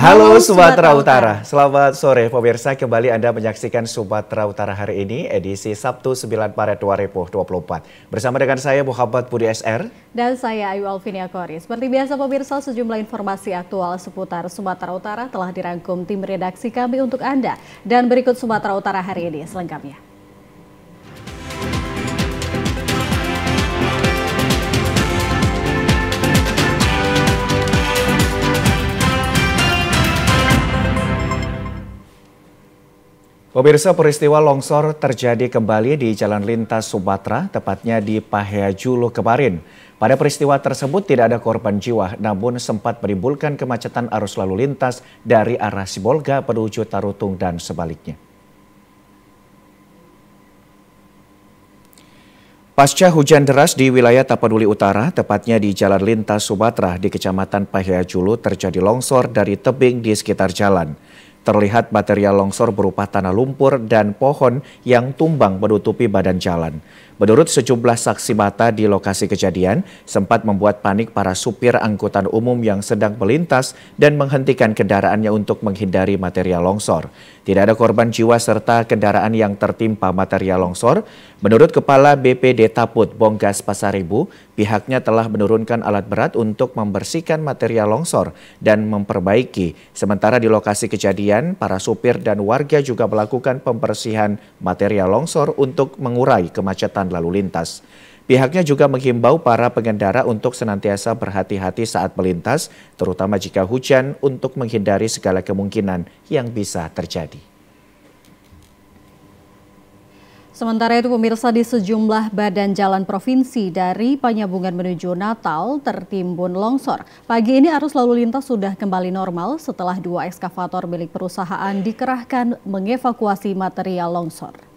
Halo Sumatera Utara, selamat sore pemirsa, kembali Anda menyaksikan Sumatera Utara hari ini, edisi Sabtu 9 Maret 2024. Bersama dengan saya Muhammad Budi SR. Dan saya Ayu Alvinia Kori. Seperti biasa pemirsa, sejumlah informasi aktual seputar Sumatera Utara telah dirangkum tim redaksi kami untuk Anda. Dan berikut Sumatera Utara hari ini selengkapnya. Pemirsa, peristiwa longsor terjadi kembali di Jalan Lintas Sumatera, tepatnya di Paheajulo kemarin. Pada peristiwa tersebut tidak ada korban jiwa, namun sempat menimbulkan kemacetan arus lalu lintas dari arah Sibolga menuju Tarutung dan sebaliknya. Pasca hujan deras di wilayah Tapanuli Utara, tepatnya di Jalan Lintas Sumatera di Kecamatan Paheajulo, terjadi longsor dari tebing di sekitar jalan. Terlihat material longsor berupa tanah lumpur dan pohon yang tumbang menutupi badan jalan. Menurut sejumlah saksi mata di lokasi kejadian, sempat membuat panik para supir angkutan umum yang sedang melintas dan menghentikan kendaraannya untuk menghindari material longsor. Tidak ada korban jiwa serta kendaraan yang tertimpa material longsor. Menurut Kepala BPD Taput Bonggas Pasaribu, pihaknya telah menurunkan alat berat untuk membersihkan material longsor dan memperbaiki. Sementara di lokasi kejadian, para supir dan warga juga melakukan pembersihan material longsor untuk mengurai kemacetan lalu lintas. Pihaknya juga menghimbau para pengendara untuk senantiasa berhati-hati saat melintas, terutama jika hujan, untuk menghindari segala kemungkinan yang bisa terjadi. Sementara itu pemirsa, di sejumlah badan jalan provinsi dari Penyambungan menuju Natal tertimbun longsor. Pagi ini arus lalu lintas sudah kembali normal setelah 2 ekskavator milik perusahaan dikerahkan mengevakuasi material longsor.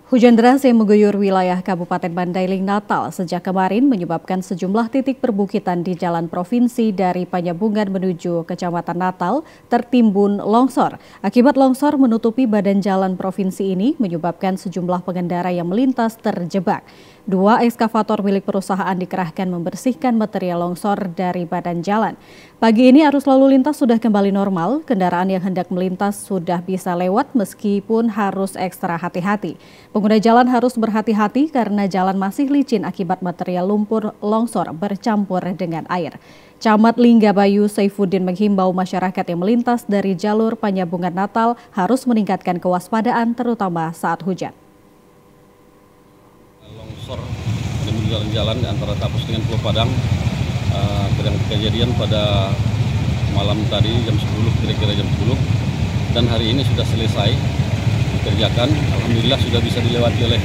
Hujan deras yang mengguyur wilayah Kabupaten Mandailing Natal sejak kemarin menyebabkan sejumlah titik perbukitan di jalan provinsi dari Penyambungan menuju Kecamatan Natal tertimbun longsor. Akibat longsor menutupi badan jalan provinsi ini menyebabkan sejumlah pengendara yang melintas terjebak. 2 ekskavator milik perusahaan dikerahkan membersihkan material longsor dari badan jalan. Pagi ini arus lalu lintas sudah kembali normal, kendaraan yang hendak melintas sudah bisa lewat meskipun harus ekstra hati-hati. Pengguna jalan harus berhati-hati karena jalan masih licin akibat material lumpur longsor bercampur dengan air. Camat Linggabayu Saifuddin menghimbau masyarakat yang melintas dari jalur Penyambungan Natal harus meningkatkan kewaspadaan terutama saat hujan. Longsor dan jalan antara Tapus dengan Pulau Padang, kejadian pada malam tadi jam 10, kira-kira jam 10, dan hari ini sudah selesai dikerjakan. Alhamdulillah sudah bisa dilewati oleh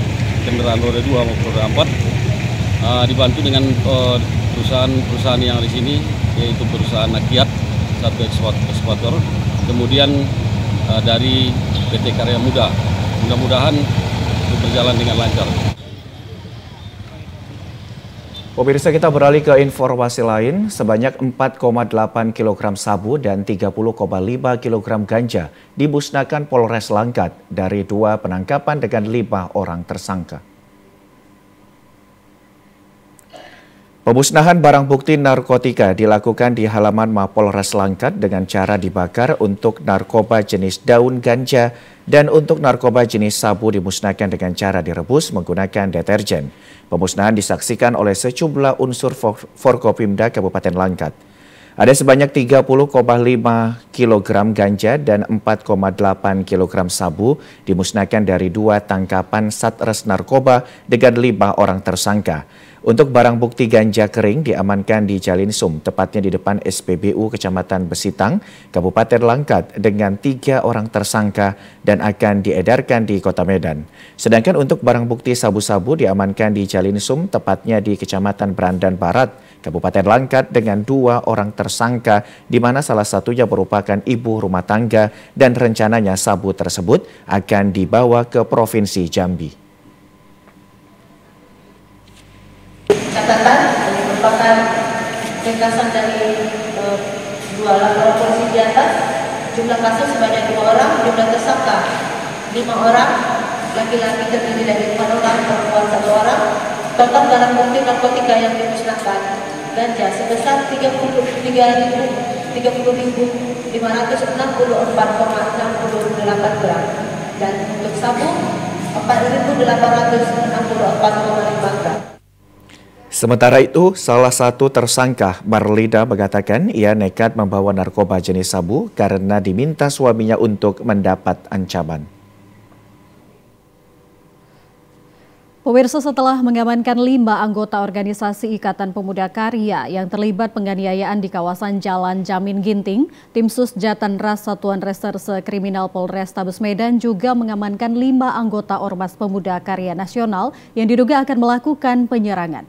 kendaraan roda 2 maupun roda 4, dibantu dengan perusahaan yang di sini, yaitu perusahaan Nakiat, 1 ekskavator, kemudian dari PT Karya Muda. Mudah-mudahan itu berjalan dengan lancar. Pemirsa, kita beralih ke informasi lain. Sebanyak 4,8 kg sabu dan 30,5 kg ganja dimusnahkan Polres Langkat dari 2 penangkapan dengan 5 orang tersangka. Pemusnahan barang bukti narkotika dilakukan di halaman Mapolres Langkat dengan cara dibakar untuk narkoba jenis daun ganja dan untuk narkoba jenis sabu dimusnahkan dengan cara direbus menggunakan deterjen. Pemusnahan disaksikan oleh sejumlah unsur Forkopimda Kabupaten Langkat. Ada sebanyak 30,5 kg ganja dan 4,8 kg sabu dimusnahkan dari 2 tangkapan Satres Narkoba dengan 5 orang tersangka. Untuk barang bukti ganja kering diamankan di Jalinsum, tepatnya di depan SPBU Kecamatan Besitang, Kabupaten Langkat dengan 3 orang tersangka dan akan diedarkan di Kota Medan. Sedangkan untuk barang bukti sabu-sabu diamankan di Jalinsum, tepatnya di Kecamatan Brandan Barat, Kabupaten Langkat dengan 2 orang tersangka, di mana salah satunya merupakan ibu rumah tangga dan rencananya sabu tersebut akan dibawa ke Provinsi Jambi. Catatan ini merupakan ringkasan dari 2 laporan polisi di atas. Jumlah kasus sebanyak 2 orang, jumlah tersangka 5 orang, laki-laki terdiri dari 4 orang, perempuan 1 orang. Total barang bukti narkotika yang dimusnahkan ganja sebesar 30.564,68 gram dan untuk sabu 4.864,5 gram. Sementara itu, salah satu tersangka, Marlida, mengatakan ia nekat membawa narkoba jenis sabu karena diminta suaminya untuk mendapat ancaman. Pemirsa, setelah mengamankan 5 anggota organisasi Ikatan Pemuda Karya yang terlibat penganiayaan di kawasan Jalan Jamin Ginting, Tim Sus Jatan Ras Satuan Reserse Kriminal Polrestabes Medan juga mengamankan 5 anggota Ormas Pemuda Karya Nasional yang diduga akan melakukan penyerangan.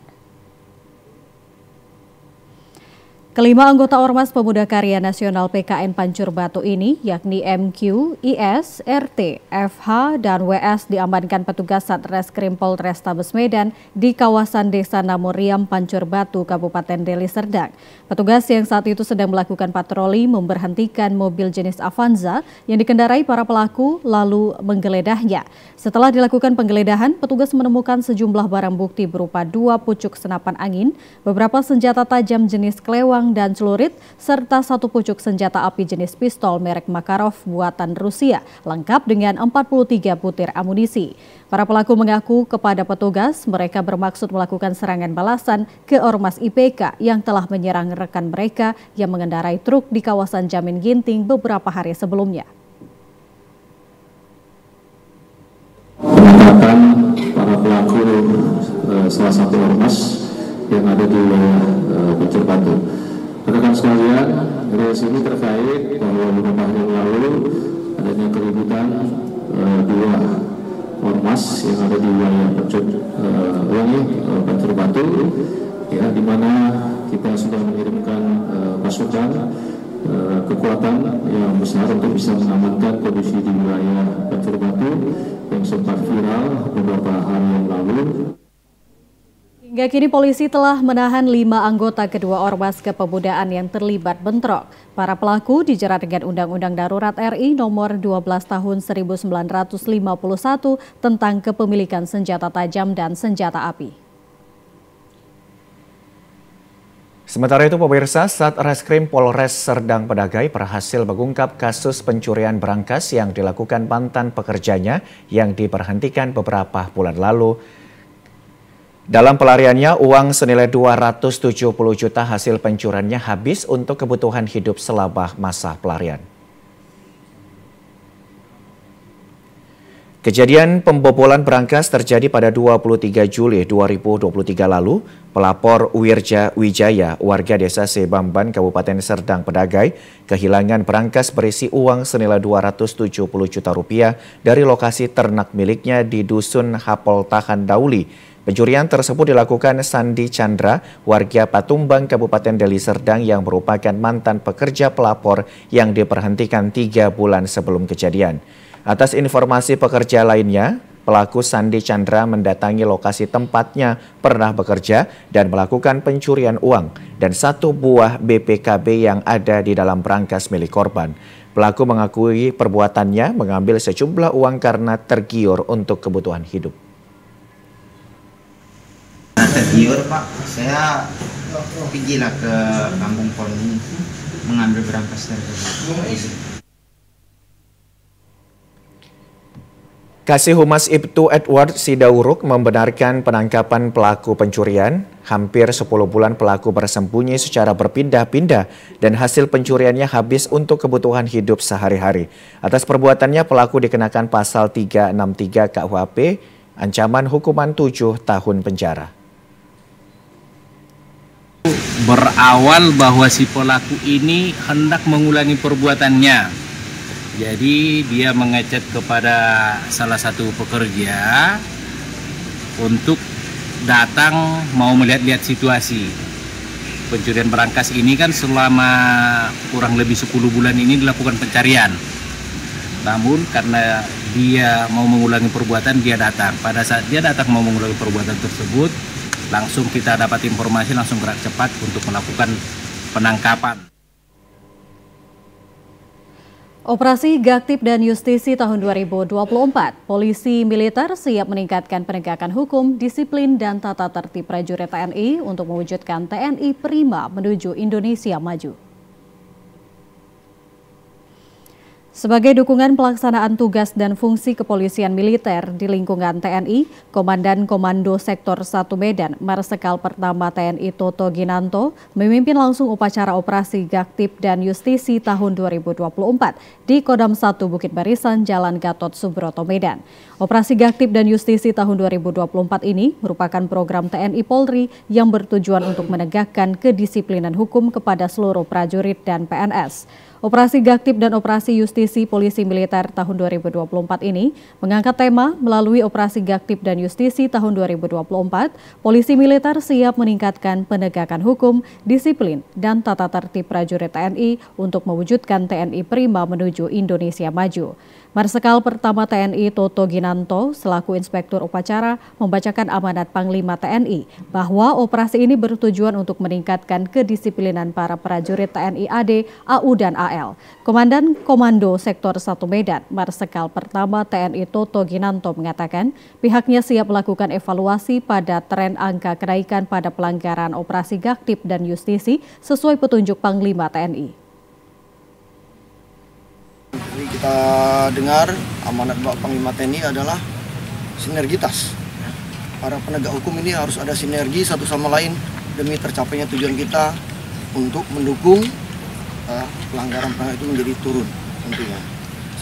Kelima anggota Ormas Pemuda Karya Nasional PKN Pancur Batu ini, yakni MQ, IS, RT, FH, dan WS diamankan petugas Satreskrim Polrestabes Medan di kawasan Desa Namoriam, Pancur Batu, Kabupaten Deli Serdang. Petugas yang saat itu sedang melakukan patroli memberhentikan mobil jenis Avanza yang dikendarai para pelaku lalu menggeledahnya. Setelah dilakukan penggeledahan, petugas menemukan sejumlah barang bukti berupa 2 pucuk senapan angin, beberapa senjata tajam jenis kelewang dan celurit, serta 1 pucuk senjata api jenis pistol merek Makarov buatan Rusia, lengkap dengan 43 butir amunisi. Para pelaku mengaku kepada petugas mereka bermaksud melakukan serangan balasan ke Ormas IPK yang telah menyerang rekan mereka yang mengendarai truk di kawasan Jamin Ginting beberapa hari sebelumnya. Menetapkan para pelaku salah satu ormas yang ada di wilayah Pancur Batu. Rekan sekalian, dari sini terkait bahwa beberapa hari yang lalu adanya keributan 2 ormas yang ada di wilayah Pancur Batu, ya, di mana kita sudah mengirimkan pasukan kekuatan yang besar untuk bisa mengamankan kondisi di wilayah Pancur Batu yang sempat viral beberapa hari yang lalu. Hingga kini polisi telah menahan 5 anggota kedua Ormas Kepemudaan yang terlibat bentrok. Para pelaku dijerat dengan Undang-Undang Darurat RI Nomor 12 Tahun 1951 tentang kepemilikan senjata tajam dan senjata api. Sementara itu, pemirsa, Satreskrim Polres Serdang Pedagai berhasil mengungkap kasus pencurian berangkas yang dilakukan mantan pekerjanya yang diberhentikan beberapa bulan lalu. Dalam pelariannya, uang senilai 270 juta hasil pencuriannya habis untuk kebutuhan hidup selama masa pelarian. Kejadian pembobolan berangkas terjadi pada 23 Juli 2023 lalu. Pelapor Wirja Wijaya, warga desa Sebamban, Kabupaten Serdang Pedagai, kehilangan berangkas berisi uang senilai 270 juta rupiah dari lokasi ternak miliknya di Dusun Hapol Tahan Dauli. Pencurian tersebut dilakukan Sandi Chandra, warga Patumbang, Kabupaten Deli Serdang yang merupakan mantan pekerja pelapor yang diberhentikan 3 bulan sebelum kejadian. Atas informasi pekerja lainnya, pelaku Sandi Chandra mendatangi lokasi tempatnya pernah bekerja dan melakukan pencurian uang dan 1 buah BPKB yang ada di dalam berangkas milik korban. Pelaku mengakui perbuatannya mengambil sejumlah uang karena tergiur untuk kebutuhan hidup. Tergiur, Pak, saya pergilah ke kampung Poni mengambil berangkas tersebut. Kasih Humas Ibtu Edward Sidauruk membenarkan penangkapan pelaku pencurian. Hampir 10 bulan pelaku bersembunyi secara berpindah-pindah dan hasil pencuriannya habis untuk kebutuhan hidup sehari-hari. Atas perbuatannya pelaku dikenakan pasal 363 KUHP, ancaman hukuman 7 tahun penjara. Berawal bahwa si pelaku ini hendak mengulangi perbuatannya. Jadi dia mengechat kepada salah satu pekerja untuk datang mau melihat-lihat situasi. Pencurian berangkas ini kan selama kurang lebih 10 bulan ini dilakukan pencarian. Namun karena dia mau mengulangi perbuatan, dia datang. Pada saat dia datang mau mengulangi perbuatan tersebut, langsung kita dapat informasi, langsung gerak cepat untuk melakukan penangkapan. Operasi Gaktib dan Justisi tahun 2024, polisi militer siap meningkatkan penegakan hukum, disiplin, dan tata tertib prajurit TNI untuk mewujudkan TNI prima menuju Indonesia maju. Sebagai dukungan pelaksanaan tugas dan fungsi kepolisian militer di lingkungan TNI, Komandan Komando Sektor 1 Medan, Marsikal Pertama TNI Toto Ginanto, memimpin langsung upacara Operasi Gaktib dan Justisi tahun 2024 di Kodam 1 Bukit Barisan, Jalan Gatot Subroto, Medan. Operasi Gaktib dan Justisi tahun 2024 ini merupakan program TNI Polri yang bertujuan untuk menegakkan kedisiplinan hukum kepada seluruh prajurit dan PNS. Operasi Gaktib dan Operasi Justisi Polisi Militer tahun 2024 ini mengangkat tema melalui Operasi Gaktib dan Justisi tahun 2024, Polisi Militer siap meningkatkan penegakan hukum, disiplin, dan tata tertib prajurit TNI untuk mewujudkan TNI prima menuju Indonesia maju. Marsikal Pertama TNI Toto Ginanto selaku Inspektur Upacara membacakan amanat Panglima TNI bahwa operasi ini bertujuan untuk meningkatkan kedisiplinan para prajurit TNI AD, AU, dan AL. Komandan Komando Sektor 1 Medan, Marsikal Pertama TNI Toto Ginanto mengatakan pihaknya siap melakukan evaluasi pada tren angka kenaikan pada pelanggaran Operasi Gaktib dan Justisi sesuai petunjuk Panglima TNI. Jadi kita dengar amanat Bapak Panglima TNI adalah sinergitas. Para penegak hukum ini harus ada sinergi satu sama lain demi tercapainya tujuan kita untuk mendukung pelanggaran itu menjadi turun tentunya.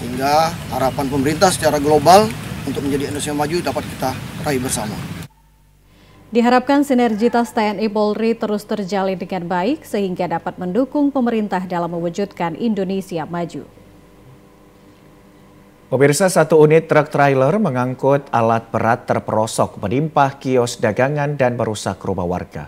Sehingga harapan pemerintah secara global untuk menjadi Indonesia maju dapat kita raih bersama. Diharapkan sinergitas TNI Polri terus terjalin dengan baik sehingga dapat mendukung pemerintah dalam mewujudkan Indonesia maju. Pemirsa, satu unit truk trailer mengangkut alat berat terperosok menimpa kios dagangan dan merusak rumah warga.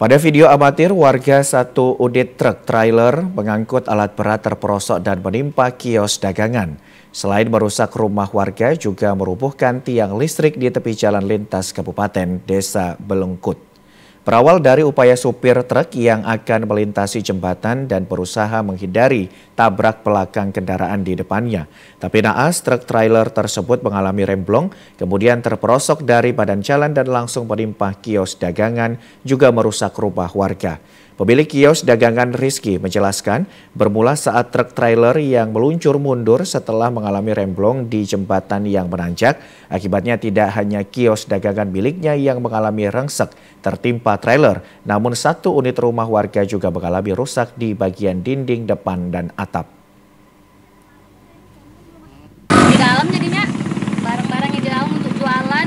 Pada video amatir, warga satu unit truk trailer mengangkut alat berat terperosok dan menimpa kios dagangan. Selain merusak rumah warga, juga merubuhkan tiang listrik di tepi jalan lintas Kabupaten Desa Belengkut. Berawal dari upaya supir truk yang akan melintasi jembatan dan berusaha menghindari tabrak belakang kendaraan di depannya. Tapi naas truk trailer tersebut mengalami remblong, kemudian terperosok dari badan jalan dan langsung menimpa kios dagangan, juga merusak rumah warga. Pemilik kios dagangan Rizky menjelaskan bermula saat truk trailer yang meluncur mundur setelah mengalami remblong di jembatan yang menanjak. Akibatnya tidak hanya kios dagangan miliknya yang mengalami rengsek tertimpa trailer, namun satu unit rumah warga juga mengalami rusak di bagian dinding depan dan atap. Di dalam jadinya barang-barangnya di dalam untuk jualan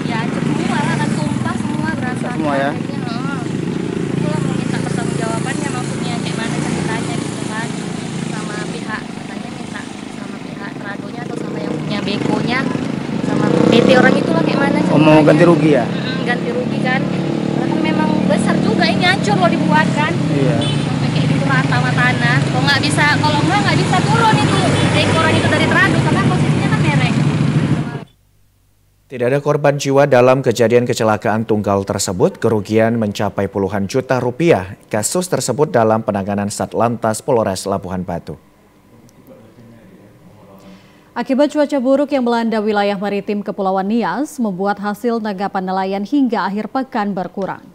ya semua akan tumpah semua berantakan. Semua ya. Bekonya sama PT orang itulah kayak mana sih? Mau ganti rugi ya? Ganti rugi kan. Karena kan memang besar juga ini, hancur loh dibuat kan. Iya. Sampai kayak gitu rata sama tanah. Kalau nggak bisa turun itu dekoran itu dari Trado karena posisinya kan merek. Tidak ada korban jiwa dalam kejadian kecelakaan tunggal tersebut. Kerugian mencapai puluhan juta rupiah. Kasus tersebut dalam penanganan Satlantas Polres Labuhan Batu. Akibat cuaca buruk yang melanda wilayah maritim Kepulauan Nias membuat hasil tangkapan nelayan hingga akhir pekan berkurang.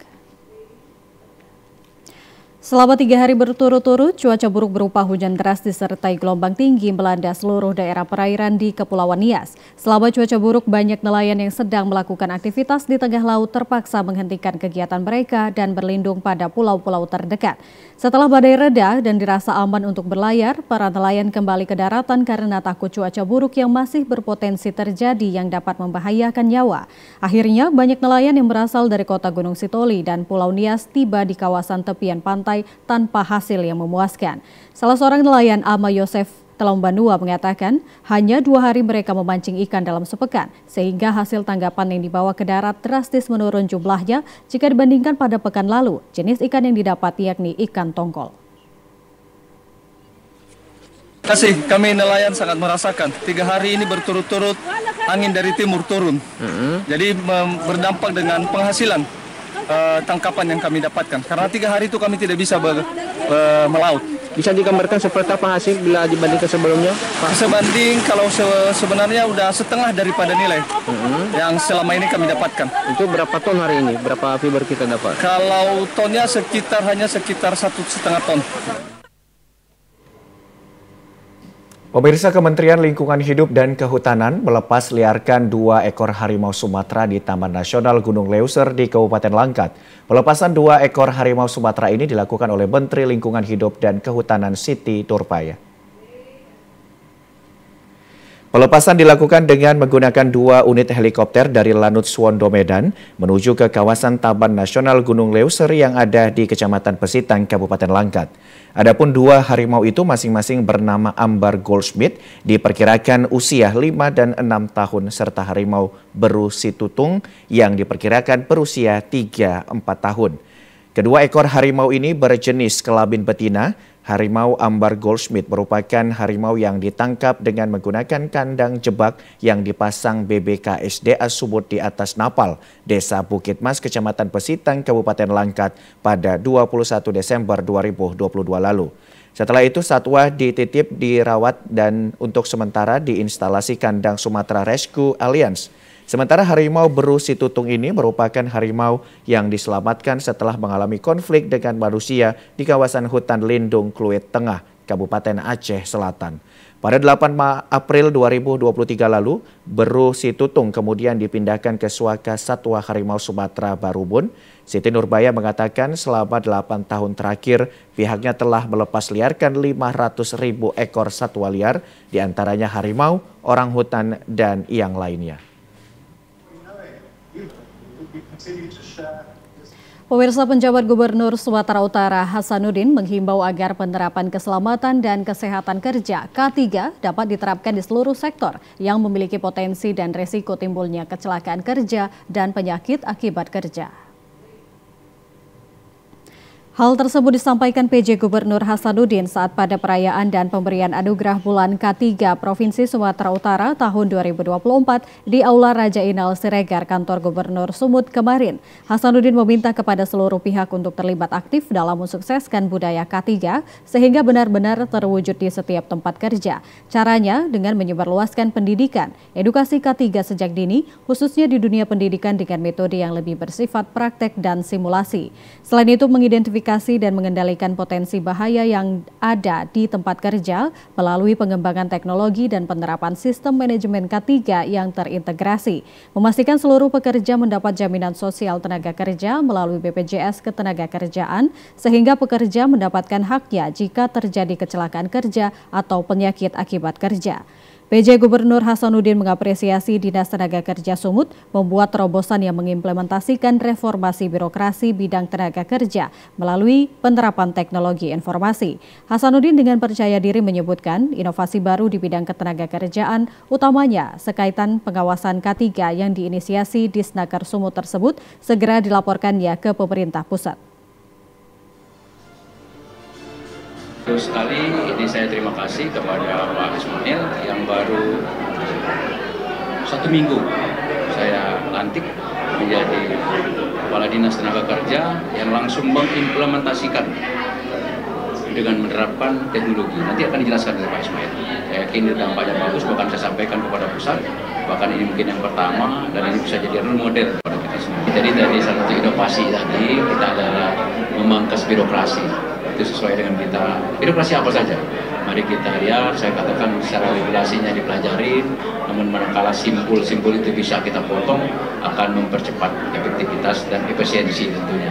Selama 3 hari berturut-turut, cuaca buruk berupa hujan deras disertai gelombang tinggi melanda seluruh daerah perairan di Kepulauan Nias. Selama cuaca buruk, banyak nelayan yang sedang melakukan aktivitas di tengah laut terpaksa menghentikan kegiatan mereka dan berlindung pada pulau-pulau terdekat. Setelah badai reda dan dirasa aman untuk berlayar, para nelayan kembali ke daratan karena takut cuaca buruk yang masih berpotensi terjadi yang dapat membahayakan nyawa. Akhirnya, banyak nelayan yang berasal dari kota Gunung Sitoli dan Pulau Nias tiba di kawasan tepian pantai tanpa hasil yang memuaskan. Salah seorang nelayan, Ama Yosef Telombanua, mengatakan hanya 2 hari mereka memancing ikan dalam sepekan, sehingga hasil tanggapan yang dibawa ke darat drastis menurun jumlahnya jika dibandingkan pada pekan lalu. Jenis ikan yang didapat yakni ikan tongkol. Kami nelayan sangat merasakan 3 hari ini berturut-turut angin dari timur turun. Jadi berdampak dengan penghasilan tangkapan yang kami dapatkan. Karena 3 hari itu kami tidak bisa melaut. Bisa digambarkan seperti apa hasil bila dibandingkan sebelumnya, Pak? Sebanding kalau sebenarnya udah setengah daripada nilai yang selama ini kami dapatkan. Itu berapa ton hari ini? Berapa fiber kita dapat? Kalau tonnya hanya sekitar 1,5 ton. Pemirsa, Kementerian Lingkungan Hidup dan Kehutanan melepas liarkan 2 ekor harimau Sumatera di Taman Nasional Gunung Leuser di Kabupaten Langkat. Pelepasan 2 ekor harimau Sumatera ini dilakukan oleh Menteri Lingkungan Hidup dan Kehutanan Siti Nurbaya. Pelepasan dilakukan dengan menggunakan 2 unit helikopter dari Lanut Suwondo Medan menuju ke kawasan Taman Nasional Gunung Leuser yang ada di Kecamatan Pesitang, Kabupaten Langkat. Adapun 2 harimau itu masing-masing bernama Ambar Goldschmidt, diperkirakan usia 5 dan 6 tahun, serta harimau Beru Situtung yang diperkirakan berusia 3-4 tahun. Kedua ekor harimau ini berjenis kelamin betina. Harimau Ambar Goldschmidt merupakan harimau yang ditangkap dengan menggunakan kandang jebak yang dipasang BBKSDA Sumut di atas Napal, Desa Bukit Mas, Kecamatan Pesitang, Kabupaten Langkat pada 21 Desember 2022 lalu. Setelah itu satwa dititip, dirawat, dan untuk sementara diinstalasi kandang Sumatera Rescue Alliance. Sementara harimau Beru Situtung ini merupakan harimau yang diselamatkan setelah mengalami konflik dengan manusia di kawasan hutan lindung Kluit Tengah, Kabupaten Aceh Selatan. Pada 8 April 2023 lalu, Beru Situtung kemudian dipindahkan ke Suaka Satwa Harimau Sumatera Barubun. Siti Nurbaya mengatakan selama 8 tahun terakhir pihaknya telah melepas liarkan 500.000 ekor satwa liar, diantaranya harimau, orangutan, dan yang lainnya. Pemirsa, penjabat Gubernur Sumatera Utara Hasanuddin menghimbau agar penerapan keselamatan dan kesehatan kerja K3 dapat diterapkan di seluruh sektor yang memiliki potensi dan resiko timbulnya kecelakaan kerja dan penyakit akibat kerja. Hal tersebut disampaikan PJ Gubernur Hasanuddin saat pada perayaan dan pemberian anugerah bulan K3 Provinsi Sumatera Utara tahun 2024 di Aula Raja Inal Siregar, kantor Gubernur Sumut kemarin. Hasanuddin meminta kepada seluruh pihak untuk terlibat aktif dalam mensukseskan budaya K3 sehingga benar-benar terwujud di setiap tempat kerja. Caranya dengan menyebarluaskan pendidikan, edukasi K3 sejak dini, khususnya di dunia pendidikan dengan metode yang lebih bersifat praktek dan simulasi. Selain itu, mengidentifikasi dan mengendalikan potensi bahaya yang ada di tempat kerja melalui pengembangan teknologi dan penerapan sistem manajemen K3 yang terintegrasi. Memastikan seluruh pekerja mendapat jaminan sosial tenaga kerja melalui BPJS Ketenagakerjaan sehingga pekerja mendapatkan haknya jika terjadi kecelakaan kerja atau penyakit akibat kerja. PJ Gubernur Hasanuddin mengapresiasi Dinas Tenaga Kerja Sumut membuat terobosan yang mengimplementasikan reformasi birokrasi bidang tenaga kerja melalui penerapan teknologi informasi. Hasanuddin dengan percaya diri menyebutkan inovasi baru di bidang ketenagakerjaan, utamanya sekaitan pengawasan K3 yang diinisiasi Disnaker Sumut tersebut segera dilaporkannya ke pemerintah pusat. Terus sekali ini saya terima kasih kepada Pak Ismail yang baru 1 minggu saya lantik menjadi Kepala Dinas Tenaga Kerja yang langsung mengimplementasikan dengan menerapkan teknologi. Nanti akan dijelaskan oleh Pak Ismail. Saya yakin dampaknya bagus, bahkan saya sampaikan kepada pusat, bahkan ini mungkin yang pertama dan ini bisa jadi role model kepada kita semua. Jadi dari satu inovasi tadi kita adalah memangkas birokrasi. Itu sesuai dengan kita, birokrasi apa saja. Mari kita lihat, saya katakan secara regulasinya dipelajari, namun manakala simpul-simpul itu bisa kita potong, akan mempercepat efektivitas dan efisiensi tentunya.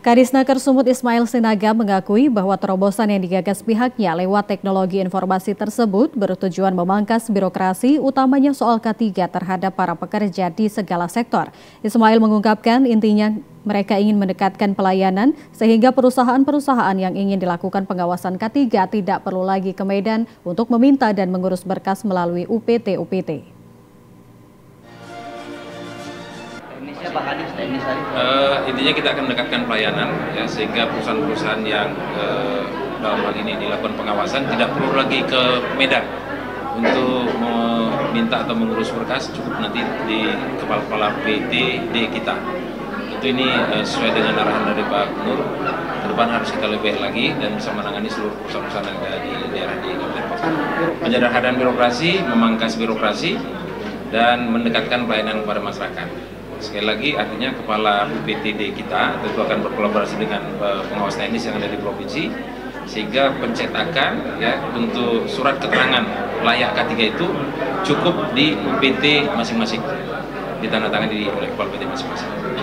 Kadisnaker Sumut Ismail Sinaga mengakui bahwa terobosan yang digagas pihaknya lewat teknologi informasi tersebut bertujuan memangkas birokrasi, utamanya soal K3 terhadap para pekerja di segala sektor. Ismail mengungkapkan intinya mereka ingin mendekatkan pelayanan sehingga perusahaan-perusahaan yang ingin dilakukan pengawasan K3 tidak perlu lagi ke Medan untuk meminta dan mengurus berkas melalui UPT-UPT. Intinya kita akan mendekatkan pelayanan ya, sehingga perusahaan-perusahaan yang dalam hal ini dilakukan pengawasan tidak perlu lagi ke Medan untuk meminta atau mengurus berkas, cukup nanti di kepala-kepala PT di kita. Itu ini sesuai dengan arahan dari Pak Gubernur. depan harus kita lebih baik lagi dan bisa menangani seluruh perusahaan-perusahaan yang ada di daerah di Kabupaten Pasir. Menyederhanakan birokrasi, memangkas birokrasi, dan mendekatkan pelayanan kepada masyarakat. Sekali lagi, artinya Kepala BPTD kita tentu akan berkolaborasi dengan pengawas teknis yang ada di provinsi, sehingga pencetakan ya untuk surat keterangan layak K3 itu cukup di UPT masing-masing, ditandatangani oleh Kepala BPT masing-masing.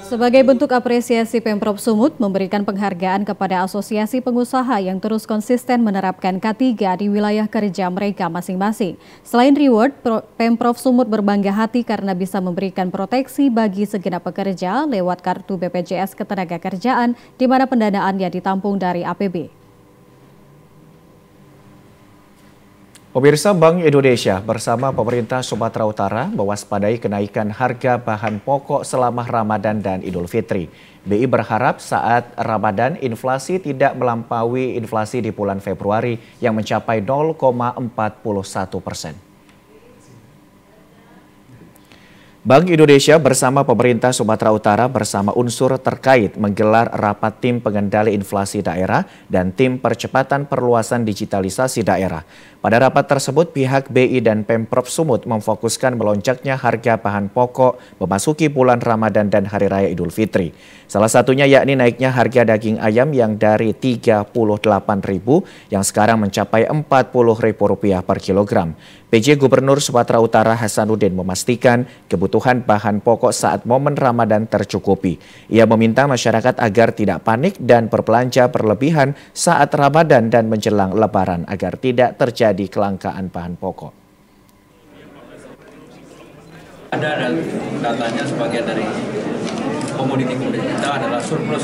Sebagai bentuk apresiasi, Pemprov Sumut memberikan penghargaan kepada asosiasi pengusaha yang terus konsisten menerapkan K3 di wilayah kerja mereka masing-masing. Selain reward, Pemprov Sumut berbangga hati karena bisa memberikan proteksi bagi segenap pekerja lewat kartu BPJS Ketenagakerjaan, di mana pendanaannya ditampung dari APB. Pemirsa, Bank Indonesia bersama pemerintah Sumatera Utara mewaspadai kenaikan harga bahan pokok selama Ramadan dan Idul Fitri. BI berharap saat Ramadan inflasi tidak melampaui inflasi di bulan Februari yang mencapai 0,41%. Bank Indonesia bersama pemerintah Sumatera Utara bersama unsur terkait menggelar rapat tim pengendali inflasi daerah dan tim percepatan perluasan digitalisasi daerah. Pada rapat tersebut, pihak BI dan Pemprov Sumut memfokuskan melonjaknya harga bahan pokok memasuki bulan Ramadan dan Hari Raya Idul Fitri. Salah satunya yakni naiknya harga daging ayam yang dari Rp38.000 yang sekarang mencapai Rp40.000 per kilogram. PJ Gubernur Sumatera Utara Hasanuddin memastikan kebutuhan bahan pokok saat momen Ramadan tercukupi. Ia meminta masyarakat agar tidak panik dan berbelanja berlebihan saat Ramadan dan menjelang Lebaran agar tidak terjadi kelangkaan bahan pokok. Ada datanya sebagian dari komoditi kita adalah surplus.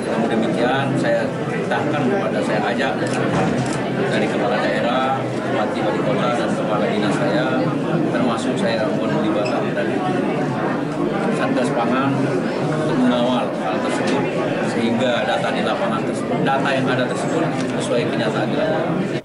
Namun demikian saya perintahkan kepada saya ajak dari kepala daerah, bupati wali kota dan kepala dinas saya, termasuk saya mohon libatkan dari Satgas Pangan untuk mengawal hal tersebut sehingga data di lapangan tersebut, data yang ada tersebut sesuai kenyataan di lapangan.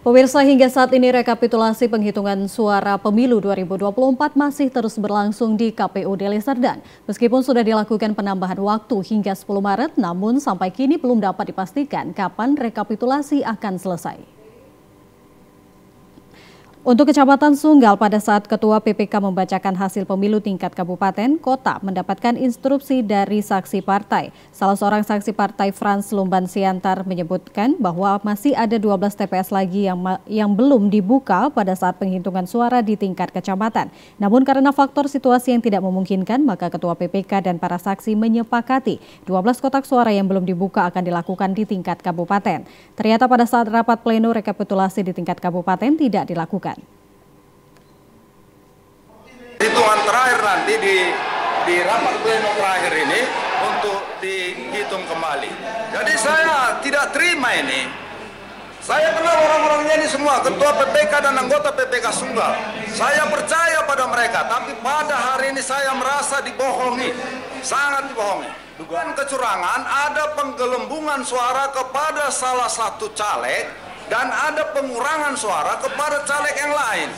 Pemirsa, hingga saat ini rekapitulasi penghitungan suara pemilu 2024 masih terus berlangsung di KPU Deli Serdang. Meskipun sudah dilakukan penambahan waktu hingga 10 Maret, namun sampai kini belum dapat dipastikan kapan rekapitulasi akan selesai. Untuk Kecamatan Sunggal, pada saat Ketua PPK membacakan hasil pemilu tingkat kabupaten, kota mendapatkan instruksi dari saksi partai. Salah seorang saksi partai, Frans Lumban Siantar, menyebutkan bahwa masih ada 12 TPS lagi yang belum dibuka pada saat penghitungan suara di tingkat kecamatan. Namun karena faktor situasi yang tidak memungkinkan, maka Ketua PPK dan para saksi menyepakati 12 kotak suara yang belum dibuka akan dilakukan di tingkat kabupaten. Ternyata pada saat rapat pleno rekapitulasi di tingkat kabupaten tidak dilakukan. Hitungan terakhir nanti di rapat pleno terakhir ini untuk dihitung kembali. Jadi saya tidak terima ini. Saya kenal orang-orangnya ini semua, Ketua PPK dan anggota PPK Sunggal. Saya percaya pada mereka, tapi pada hari ini saya merasa dibohongi, sangat dibohongi. Dugaan kecurangan, ada penggelembungan suara kepada salah satu caleg dan ada pengurangan suara kepada caleg yang lain.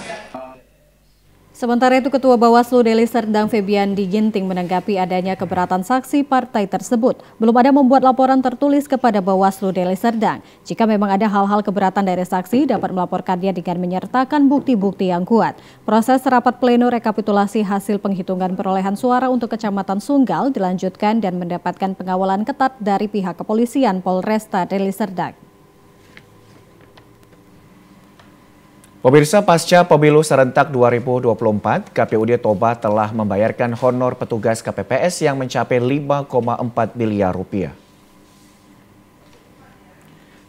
Sementara itu, Ketua Bawaslu Deli Serdang Febiandi Ginting menanggapi adanya keberatan saksi partai tersebut. Belum ada membuat laporan tertulis kepada Bawaslu Deli Serdang. Jika memang ada hal-hal keberatan dari saksi, dapat melaporkannya dengan menyertakan bukti-bukti yang kuat. Proses rapat pleno rekapitulasi hasil penghitungan perolehan suara untuk Kecamatan Sunggal dilanjutkan dan mendapatkan pengawalan ketat dari pihak kepolisian Polresta Deli Serdang. Pemirsa, pasca pemilu serentak 2024, KPUD Toba telah membayarkan honor petugas KPPS yang mencapai 5,4 miliar rupiah.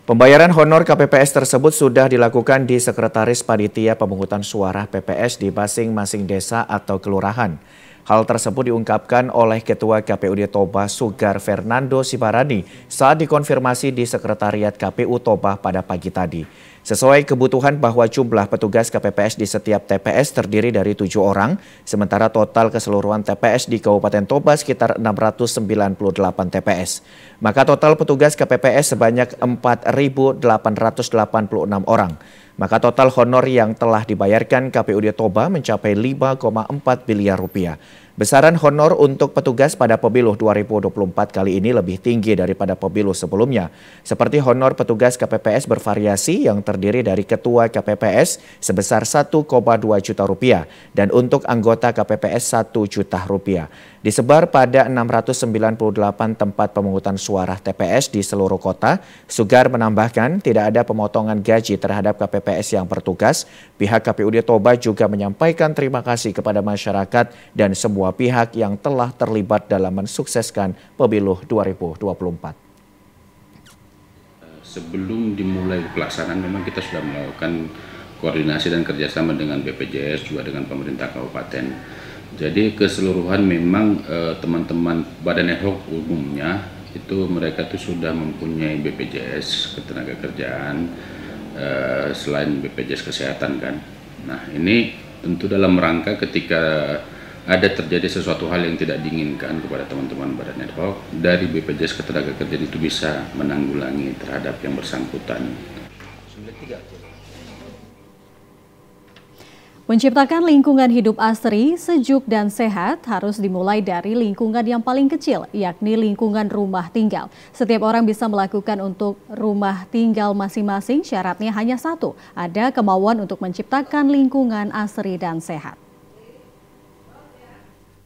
Pembayaran honor KPPS tersebut sudah dilakukan di Sekretaris Panitia Pemungutan Suara PPS di masing-masing desa atau kelurahan. Hal tersebut diungkapkan oleh Ketua KPUD Toba Sugar Fernando Sibarani saat dikonfirmasi di Sekretariat KPU Toba pada pagi tadi. Sesuai kebutuhan bahwa jumlah petugas KPPS di setiap TPS terdiri dari 7 orang, sementara total keseluruhan TPS di Kabupaten Toba sekitar 698 TPS. Maka total petugas KPPS sebanyak 4.886 orang. Maka total honor yang telah dibayarkan KPUD Toba mencapai 5,4 miliar rupiah. Besaran honor untuk petugas pada pemilu 2024 kali ini lebih tinggi daripada pemilu sebelumnya. Seperti honor petugas KPPS bervariasi yang terdiri dari ketua KPPS sebesar 1,2 juta rupiah dan untuk anggota KPPS 1 juta rupiah. Disebar pada 698 tempat pemungutan suara TPS di seluruh kota, Sugar menambahkan tidak ada pemotongan gaji terhadap KPPS yang bertugas. Pihak KPUD Toba juga menyampaikan terima kasih kepada masyarakat dan semua pihak yang telah terlibat dalam mensukseskan pemilu 2024. Sebelum dimulai pelaksanaan memang kita sudah melakukan koordinasi dan kerjasama dengan BPJS juga dengan pemerintah kabupaten. Jadi keseluruhan memang teman-teman badan ad hoc umumnya itu mereka itu sudah mempunyai BPJS ketenagakerjaan selain BPJS kesehatan kan. Nah ini tentu dalam rangka ketika ada terjadi sesuatu hal yang tidak diinginkan kepada teman-teman badan ad hoc dari BPJS ketenagakerjaan itu bisa menanggulangi terhadap yang bersangkutan. Menciptakan lingkungan hidup asri, sejuk dan sehat harus dimulai dari lingkungan yang paling kecil, yakni lingkungan rumah tinggal. Setiap orang bisa melakukan untuk rumah tinggal masing-masing, syaratnya hanya satu, ada kemauan untuk menciptakan lingkungan asri dan sehat.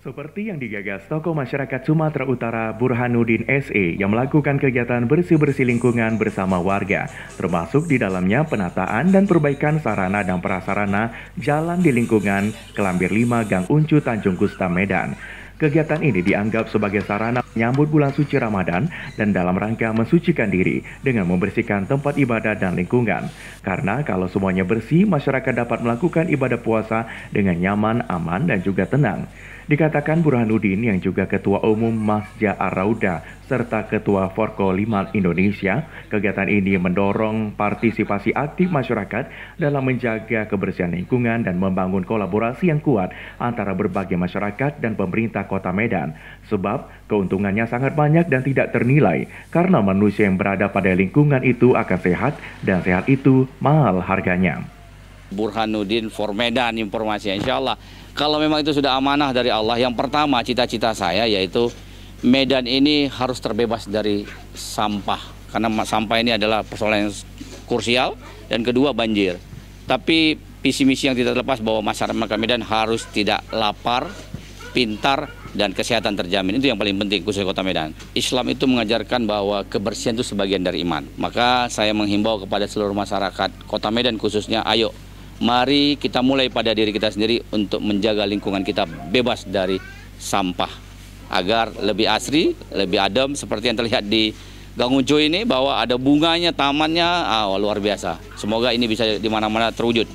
Seperti yang digagas tokoh masyarakat Sumatera Utara Burhanuddin SE yang melakukan kegiatan bersih-bersih lingkungan bersama warga, termasuk di dalamnya penataan dan perbaikan sarana dan prasarana jalan di lingkungan Kelambir 5 Gang Uncu Tanjung Gusta Medan. Kegiatan ini dianggap sebagai sarana menyambut bulan suci Ramadan dan dalam rangka mensucikan diri dengan membersihkan tempat ibadah dan lingkungan. Karena kalau semuanya bersih, masyarakat dapat melakukan ibadah puasa dengan nyaman, aman, dan juga tenang. Dikatakan Burhanuddin yang juga Ketua Umum Masjid Ar-Rauda serta Ketua Forko 5 Indonesia, kegiatan ini mendorong partisipasi aktif masyarakat dalam menjaga kebersihan lingkungan dan membangun kolaborasi yang kuat antara berbagai masyarakat dan pemerintah Kota Medan. Sebab keuntungannya sangat banyak dan tidak ternilai karena manusia yang berada pada lingkungan itu akan sehat dan sehat itu mahal harganya. Burhanuddin for Medan informasinya, insya Allah. Kalau memang itu sudah amanah dari Allah, yang pertama cita-cita saya yaitu Medan ini harus terbebas dari sampah. Karena sampah ini adalah persoalan yang krusial. Dan kedua banjir. Tapi visi misi yang tidak terlepas bahwa masyarakat Medan harus tidak lapar, pintar, dan kesehatan terjamin. Itu yang paling penting khusus Kota Medan. Islam itu mengajarkan bahwa kebersihan itu sebagian dari iman. Maka saya menghimbau kepada seluruh masyarakat Kota Medan khususnya, ayo mari kita mulai pada diri kita sendiri untuk menjaga lingkungan kita bebas dari sampah agar lebih asri, lebih adem seperti yang terlihat di Gang Uncu ini bahwa ada bunganya, tamannya, luar biasa. Semoga ini bisa di mana-mana terwujud.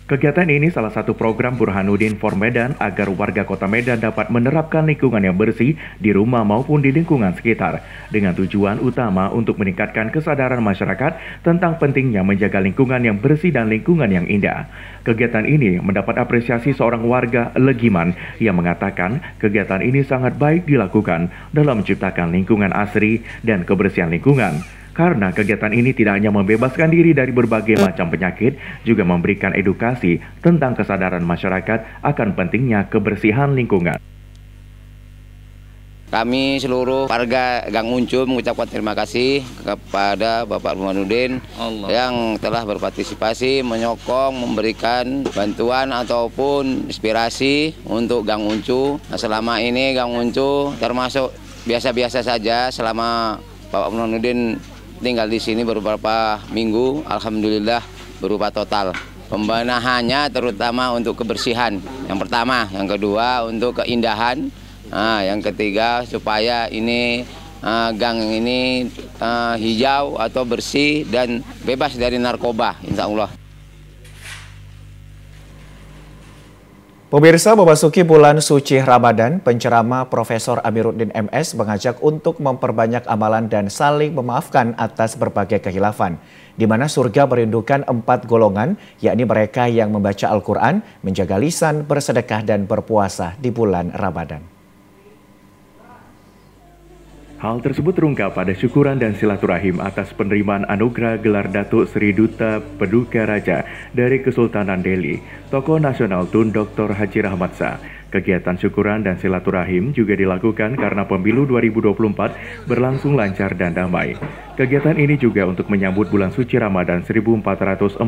Kegiatan ini salah satu program Burhanuddin for Medan agar warga Kota Medan dapat menerapkan lingkungan yang bersih di rumah maupun di lingkungan sekitar dengan tujuan utama untuk meningkatkan kesadaran masyarakat tentang pentingnya menjaga lingkungan yang bersih dan lingkungan yang indah. Kegiatan ini mendapat apresiasi seorang warga Legiman yang mengatakan kegiatan ini sangat baik dilakukan dalam menciptakan lingkungan asri dan kebersihan lingkungan. Karena kegiatan ini tidak hanya membebaskan diri dari berbagai macam penyakit, juga memberikan edukasi tentang kesadaran masyarakat akan pentingnya kebersihan lingkungan. Kami seluruh warga Gang Uncu mengucapkan terima kasih kepada Bapak Burhanuddin yang telah berpartisipasi, menyokong, memberikan bantuan ataupun inspirasi untuk Gang Uncu. Nah, selama ini Gang Uncu termasuk biasa-biasa saja selama Bapak Burhanuddin tinggal di sini beberapa minggu, alhamdulillah berupa total pembenahannya terutama untuk kebersihan yang pertama, yang kedua untuk keindahan, yang ketiga supaya ini gang ini hijau atau bersih dan bebas dari narkoba, insya Allah. Pemirsa, memasuki bulan suci Ramadan, penceramah Profesor Amiruddin MS mengajak untuk memperbanyak amalan dan saling memaafkan atas berbagai kehilafan, di mana surga merindukan 4 golongan, yakni mereka yang membaca Al-Quran, menjaga lisan, bersedekah, dan berpuasa di bulan Ramadan. Hal tersebut terungkap pada syukuran dan silaturahim atas penerimaan anugerah gelar Datuk Seri Duta Paduka Raja dari Kesultanan Delhi, tokoh nasional Tun Dr. Haji Rahmat Shah. Kegiatan syukuran dan silaturahim juga dilakukan karena pemilu 2024 berlangsung lancar dan damai. Kegiatan ini juga untuk menyambut bulan suci Ramadan 1445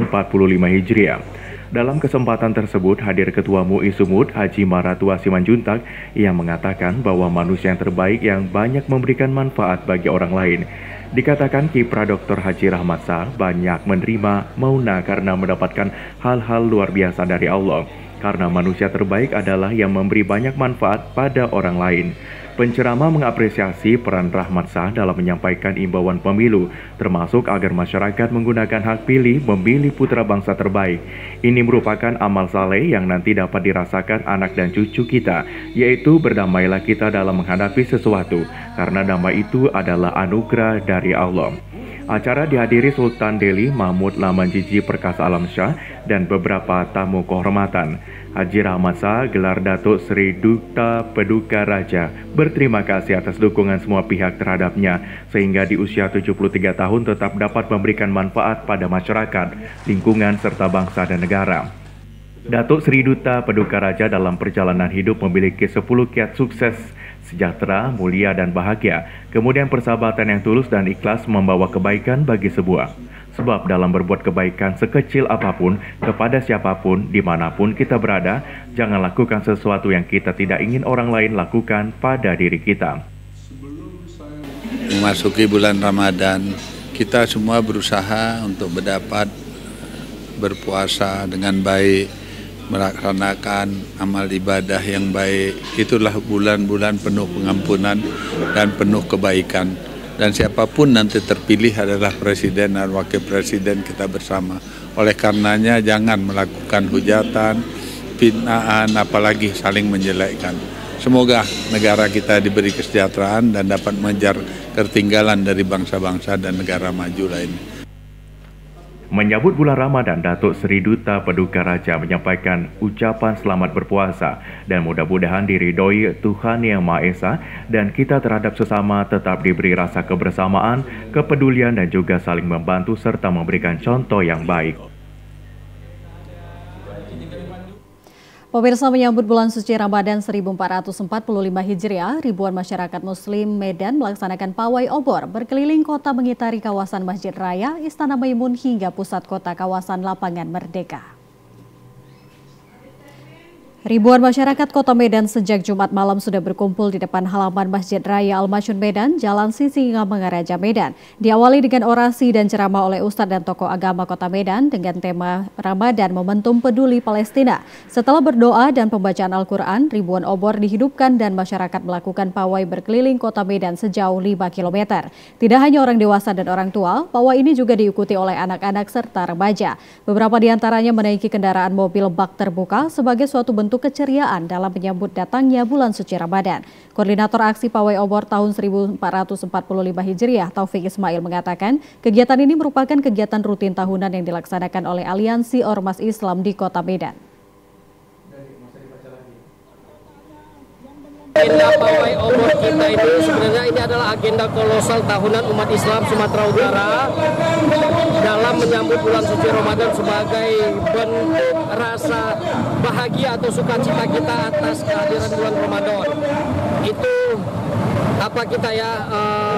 Hijriah. Dalam kesempatan tersebut hadir Ketua MUI Sumut Haji Maratua Simanjuntak yang mengatakan bahwa manusia yang terbaik yang banyak memberikan manfaat bagi orang lain. Dikatakan kiprah Dr. Haji Rahmat Shah banyak menerima mauna karena mendapatkan hal-hal luar biasa dari Allah. Karena manusia terbaik adalah yang memberi banyak manfaat pada orang lain. Penceramah mengapresiasi peran Rahmat Shah dalam menyampaikan imbauan pemilu, termasuk agar masyarakat menggunakan hak pilih memilih putra bangsa terbaik. Ini merupakan amal saleh yang nanti dapat dirasakan anak dan cucu kita, yaitu berdamailah kita dalam menghadapi sesuatu, karena damai itu adalah anugerah dari Allah. Acara dihadiri Sultan Delhi Mahmud Lamanjiji Perkasa Alam Shah dan beberapa tamu kehormatan. Haji Rahmat Shah gelar Datuk Seri Duta Paduka Raja berterima kasih atas dukungan semua pihak terhadapnya sehingga di usia 73 tahun tetap dapat memberikan manfaat pada masyarakat, lingkungan serta bangsa dan negara. Datuk Seri Duta Paduka Raja dalam perjalanan hidup memiliki 10 kiat sukses, sejahtera, mulia, dan bahagia. Kemudian persahabatan yang tulus dan ikhlas membawa kebaikan bagi sebuah. Sebab dalam berbuat kebaikan sekecil apapun, kepada siapapun, dimanapun kita berada, jangan lakukan sesuatu yang kita tidak ingin orang lain lakukan pada diri kita. Memasuki bulan Ramadan, kita semua berusaha untuk mendapat berpuasa dengan baik, melaksanakan amal ibadah yang baik. Itulah bulan-bulan penuh pengampunan dan penuh kebaikan. Dan siapapun nanti terpilih adalah presiden dan wakil presiden kita bersama. Oleh karenanya jangan melakukan hujatan, fitnaan, apalagi saling menjelekkan. Semoga negara kita diberi kesejahteraan dan dapat mengejar ketertinggalan dari bangsa-bangsa dan negara maju lainnya. Menyambut bulan Ramadan, Datuk Seri Duta Paduka Raja menyampaikan ucapan selamat berpuasa dan mudah-mudahan diridhoi Tuhan Yang Maha Esa dan kita terhadap sesama tetap diberi rasa kebersamaan, kepedulian dan juga saling membantu serta memberikan contoh yang baik. Pemirsa, menyambut bulan suci Ramadan 1445 Hijriah, ribuan masyarakat Muslim Medan melaksanakan pawai obor berkeliling kota mengitari kawasan Masjid Raya, Istana Maimun hingga pusat kota kawasan Lapangan Merdeka. Ribuan masyarakat kota Medan sejak Jumat malam sudah berkumpul di depan halaman Masjid Raya Al-Masyun Medan, Jalan Sisingamangaraja Medan. Diawali dengan orasi dan ceramah oleh Ustadz dan tokoh agama kota Medan dengan tema Ramadan Momentum Peduli Palestina. Setelah berdoa dan pembacaan Al-Quran, ribuan obor dihidupkan dan masyarakat melakukan pawai berkeliling kota Medan sejauh 5 km. Tidak hanya orang dewasa dan orang tua, pawai ini juga diikuti oleh anak-anak serta remaja. Beberapa di antaranya menaiki kendaraan mobil bak terbuka sebagai suatu bentuk keceriaan dalam menyambut datangnya bulan suci Ramadan. Koordinator aksi pawai obor tahun 1445 Hijriah, Taufik Ismail mengatakan, kegiatan ini merupakan kegiatan rutin tahunan yang dilaksanakan oleh Aliansi Ormas Islam di Kota Medan. Agenda pawai obor kita ini sebenarnya ini adalah agenda kolosal tahunan umat Islam Sumatera Utara dalam menyambut bulan suci Ramadan sebagai bentuk rasa bahagia atau sukacita kita atas kehadiran bulan Ramadan. Itu apa kita ya,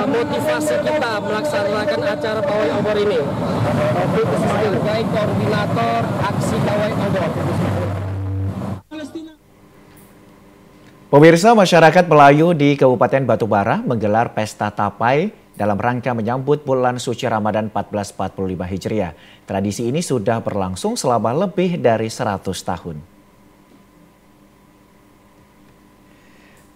motivasi kita melaksanakan acara pawai obor ini. Sebagai koordinator aksi pawai obor. Pemirsa, masyarakat Melayu di Kabupaten Batubara menggelar pesta tapai dalam rangka menyambut bulan suci Ramadan 1445 Hijriah. Tradisi ini sudah berlangsung selama lebih dari 100 tahun.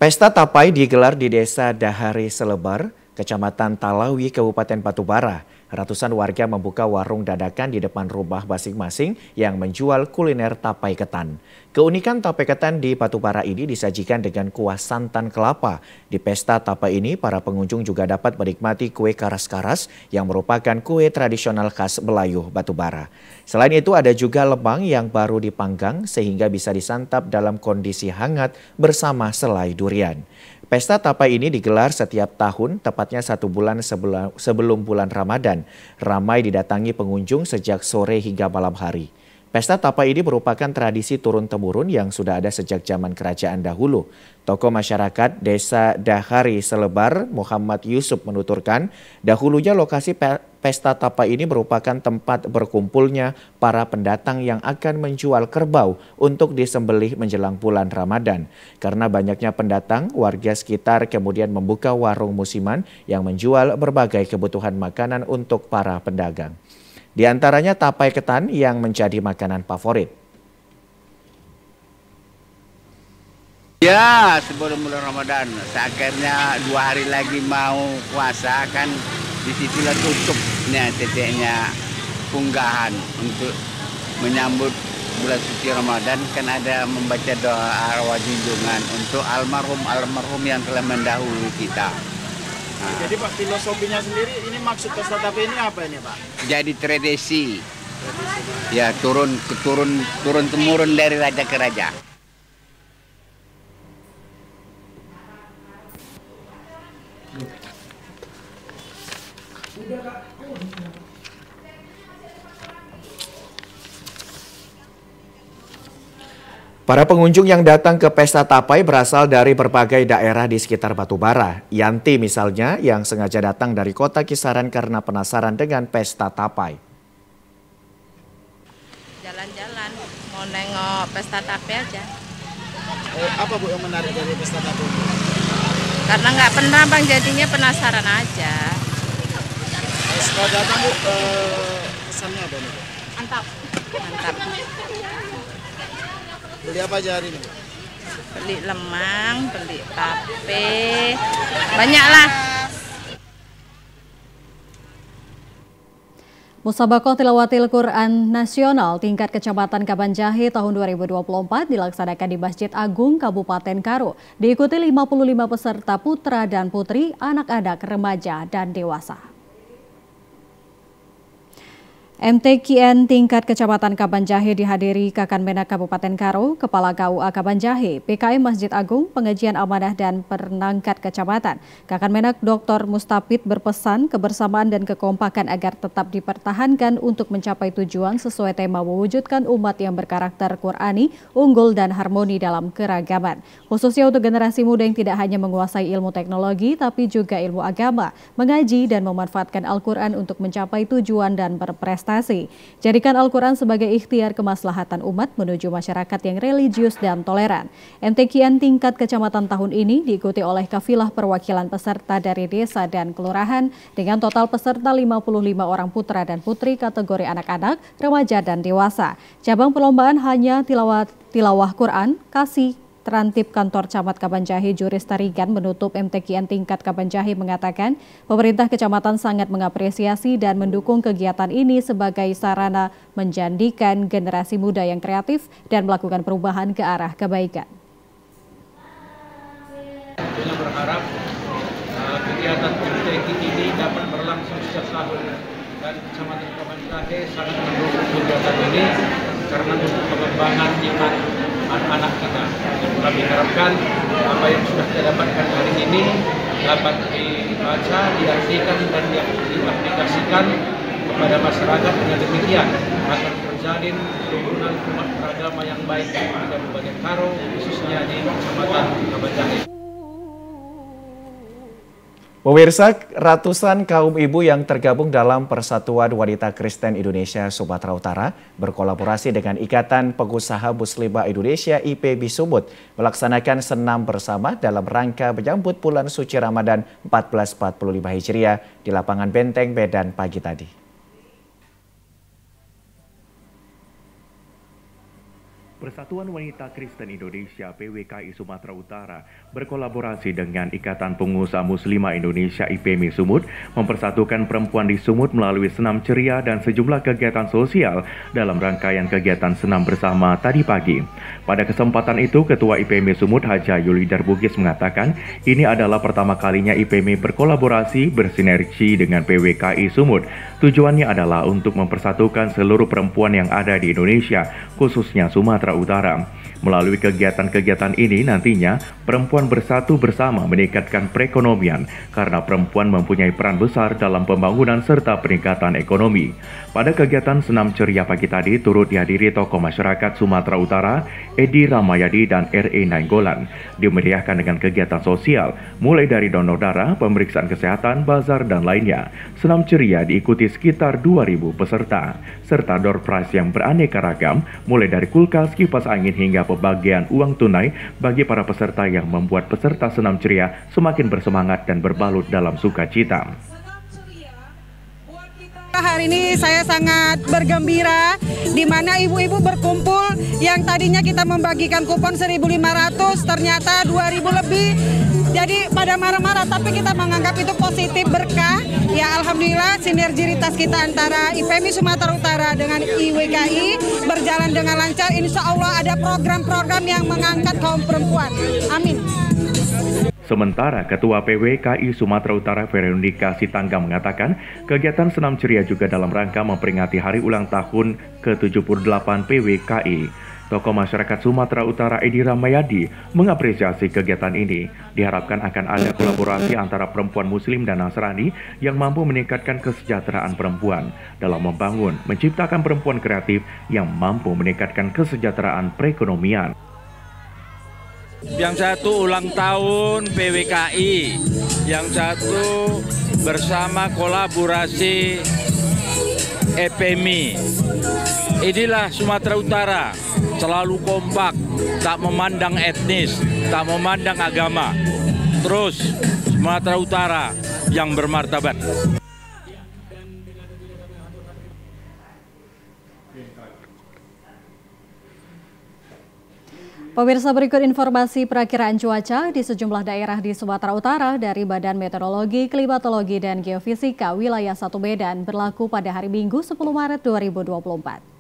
Pesta tapai digelar di Desa Dahari Selebar, Kecamatan Talawi, Kabupaten Batubara. Ratusan warga membuka warung dadakan di depan rumah masing-masing yang menjual kuliner tapai ketan. Keunikan tapai ketan di Batubara ini disajikan dengan kuah santan kelapa. Di pesta tapai ini, para pengunjung juga dapat menikmati kue karas-karas yang merupakan kue tradisional khas Melayu Batubara. Selain itu, ada juga lemang yang baru dipanggang sehingga bisa disantap dalam kondisi hangat bersama selai durian. Pesta tapai ini digelar setiap tahun, tepatnya 1 bulan sebelum bulan Ramadan. Ramai didatangi pengunjung sejak sore hingga malam hari. Pesta tapai ini merupakan tradisi turun-temurun yang sudah ada sejak zaman kerajaan dahulu. Tokoh masyarakat Desa Dahari Selebar, Muhammad Yusuf menuturkan, dahulunya lokasi pesta tapai ini merupakan tempat berkumpulnya para pendatang yang akan menjual kerbau untuk disembelih menjelang bulan Ramadan. Karena banyaknya pendatang, warga sekitar kemudian membuka warung musiman yang menjual berbagai kebutuhan makanan untuk para pedagang. Di antaranya tapai ketan yang menjadi makanan favorit. Ya, sebelum bulan Ramadan, akhirnya 2 hari lagi mau puasa kan, disitulah tutupnya titiknya unggahan untuk menyambut bulan suci Ramadan, kan ada membaca doa arwah junjungan untuk almarhum yang telah mendahului kita. Jadi Pak, filosofinya sendiri ini maksud pesta tapai ini apa ini Pak? Jadi tradisi, ya turun temurun dari raja ke raja. Para pengunjung yang datang ke pesta tapai berasal dari berbagai daerah di sekitar Batubara. Yanti misalnya yang sengaja datang dari kota Kisaran karena penasaran dengan pesta tapai. Jalan-jalan, mau nengok pesta tapai aja. Apa Bu yang menarik dari pesta tapai? Karena nggak pernah Bang, jadinya penasaran aja. Setelah datang Bu, pesannya apa nih? Mantap. Mantap. Beli apa aja hari ini? Beli lemang, beli tape, banyak lah. Musabaqah Tilawatil Quran Nasional tingkat Kecamatan Kabanjahe tahun 2024 dilaksanakan di Masjid Agung Kabupaten Karo. Diikuti 55 peserta putra dan putri, anak-anak, remaja, dan dewasa. MTQN tingkat Kecamatan Kabanjahe dihadiri Kakanmenak Kabupaten Karo, Kepala KUA Kabanjahe, PKM Masjid Agung, Pengajian Amanah dan Perangkat Kecamatan. Kakanmenak Dr. Mustapid berpesan kebersamaan dan kekompakan agar tetap dipertahankan untuk mencapai tujuan sesuai tema mewujudkan umat yang berkarakter Qurani, unggul dan harmoni dalam keragaman. Khususnya untuk generasi muda yang tidak hanya menguasai ilmu teknologi tapi juga ilmu agama, mengaji dan memanfaatkan Al-Quran untuk mencapai tujuan dan berprestasi. Jadikan Al-Quran sebagai ikhtiar kemaslahatan umat menuju masyarakat yang religius dan toleran. MTQN tingkat kecamatan tahun ini diikuti oleh kafilah perwakilan peserta dari desa dan kelurahan dengan total peserta 55 orang putra dan putri kategori anak-anak, remaja dan dewasa. Cabang perlombaan hanya tilawah Quran, kasih. Terantip Kantor Camat Kabanjahe Juris Tarigan menutup MTQN tingkat Kabanjahe mengatakan pemerintah kecamatan sangat mengapresiasi dan mendukung kegiatan ini sebagai sarana menjadikan generasi muda yang kreatif dan melakukan perubahan ke arah kebaikan. Kita berharap kegiatan MTQN ini dapat berlangsung setiap tahun dan Kecamatan Kabanjahe sangat mendukung kegiatan ini karena untuk pengembangan iman anak-anak kita. Kami harapkan apa yang sudah kita dapatkan hari ini dapat dibaca, diartikan dan diaplikasikan kepada masyarakat. Dengan demikian akan terjalin kerukunan umat beragama yang baik di Kabupaten Karo, khususnya di Kecamatan Kabanjahe. Pemirsa, ratusan kaum ibu yang tergabung dalam Persatuan Wanita Kristen Indonesia Sumatera Utara berkolaborasi dengan Ikatan Pengusaha Muslimah Indonesia IPB Sumut melaksanakan senam bersama dalam rangka menyambut bulan suci Ramadan 1445 Hijriah di lapangan Benteng Medan pagi tadi. Persatuan Wanita Kristen Indonesia PWKI Sumatera Utara berkolaborasi dengan Ikatan Pengusaha Muslimah Indonesia IPMI Sumut mempersatukan perempuan di Sumut melalui senam ceria dan sejumlah kegiatan sosial dalam rangkaian kegiatan senam bersama tadi pagi. Pada kesempatan itu, Ketua IPMI Sumut Haja Yulidar Bugis mengatakan ini adalah pertama kalinya IPMI berkolaborasi bersinergi dengan PWKI Sumut. Tujuannya adalah untuk mempersatukan seluruh perempuan yang ada di Indonesia, khususnya Sumatera Utara. Melalui kegiatan-kegiatan ini nantinya perempuan bersatu bersama meningkatkan perekonomian karena perempuan mempunyai peran besar dalam pembangunan serta peningkatan ekonomi. Pada kegiatan senam ceria pagi tadi turut dihadiri tokoh masyarakat Sumatera Utara, Edi Ramayadi dan R.E. Nainggolan. Dimeriahkan dengan kegiatan sosial mulai dari donor darah, pemeriksaan kesehatan, bazar dan lainnya. Senam ceria diikuti sekitar 2.000 peserta serta door prize yang beraneka ragam mulai dari kulkas, kipas angin hingga pembagian uang tunai bagi para peserta yang membuat peserta senam ceria semakin bersemangat dan berbalut dalam sukacita. Hari ini saya sangat bergembira di mana ibu-ibu berkumpul yang tadinya kita membagikan kupon 1.500 ternyata 2.000 lebih. Jadi pada marah-marah tapi kita menganggap itu positif berkah. Ya alhamdulillah sinergitas kita antara IPMI Sumatera Utara dengan IWKI berjalan dengan lancar. Insya Allah ada program-program yang mengangkat kaum perempuan. Amin. Sementara Ketua PWKI Sumatera Utara Veronika Sitangga mengatakan kegiatan senam ceria juga dalam rangka memperingati hari ulang tahun ke-78 PWKI. Tokoh masyarakat Sumatera Utara Edi Ramayadi mengapresiasi kegiatan ini. Diharapkan akan ada kolaborasi antara perempuan Muslim dan Nasrani yang mampu meningkatkan kesejahteraan perempuan dalam membangun, menciptakan perempuan kreatif yang mampu meningkatkan kesejahteraan perekonomian. Yang satu ulang tahun PWKI, yang satu bersama kolaborasi IPMI. Inilah Sumatera Utara, selalu kompak, tak memandang etnis, tak memandang agama. Terus Sumatera Utara yang bermartabat. Pemirsa, berikut informasi perakiraan cuaca di sejumlah daerah di Sumatera Utara dari Badan Meteorologi, Klimatologi, dan Geofisika wilayah 1 Medan berlaku pada hari Minggu 10 Maret 2024.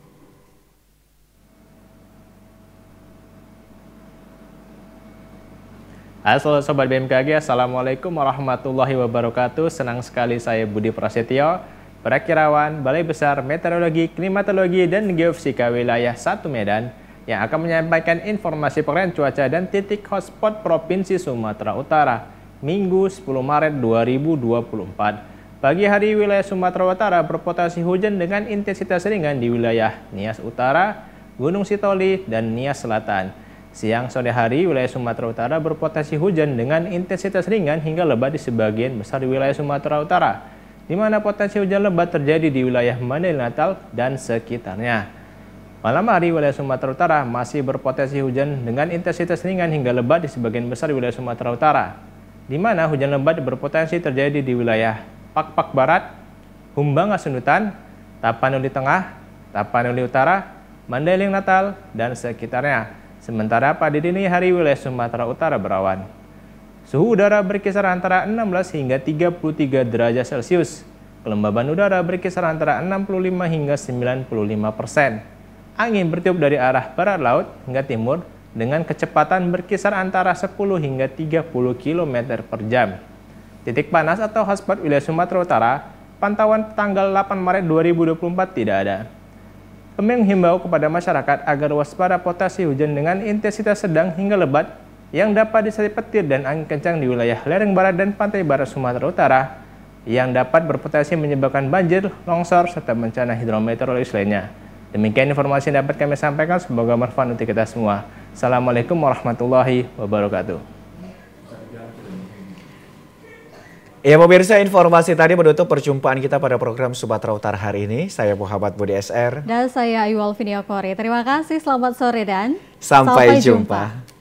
Halo Sobat BMKG, Assalamualaikum warahmatullahi wabarakatuh. Senang sekali saya Budi Prasetyo, perakirawan Balai Besar Meteorologi, Klimatologi, dan Geofisika wilayah 1 Medan, yang akan menyampaikan informasi perakiraan cuaca dan titik hotspot Provinsi Sumatera Utara Minggu 10 Maret 2024. Pagi hari wilayah Sumatera Utara berpotensi hujan dengan intensitas ringan di wilayah Nias Utara, Gunung Sitoli, dan Nias Selatan. Siang sore hari wilayah Sumatera Utara berpotensi hujan dengan intensitas ringan hingga lebat di sebagian besar wilayah Sumatera Utara, di mana potensi hujan lebat terjadi di wilayah Mandailing Natal dan sekitarnya. Malam hari wilayah Sumatera Utara masih berpotensi hujan dengan intensitas ringan hingga lebat di sebagian besar wilayah Sumatera Utara, di mana hujan lebat berpotensi terjadi di wilayah Pak Barat, Humbang Asundutan, Tapanuli Tengah, Tapanuli Utara, Mandailing Natal, dan sekitarnya. Sementara pada dini hari wilayah Sumatera Utara berawan. Suhu udara berkisar antara 16 hingga 33 derajat Celcius. Kelembaban udara berkisar antara 65 hingga 95%. Angin bertiup dari arah barat laut hingga timur dengan kecepatan berkisar antara 10 hingga 30 km per jam. Titik panas atau hotspot wilayah Sumatera Utara, pantauan tanggal 8 Maret 2024 tidak ada. Kami menghimbau kepada masyarakat agar waspada potensi hujan dengan intensitas sedang hingga lebat yang dapat disertai petir dan angin kencang di wilayah lereng barat dan pantai barat Sumatera Utara yang dapat berpotensi menyebabkan banjir, longsor, serta bencana hidrometeorologis lainnya. Demikian informasi yang dapat kami sampaikan, semoga bermanfaat untuk kita semua. Assalamualaikum warahmatullahi wabarakatuh. Ya pemirsa, informasi tadi menutup perjumpaan kita pada program Sumatera Utara hari ini. Saya Muhammad Budi SR. Dan saya Ayu Alviniokori. Terima kasih, selamat sore dan sampai jumpa.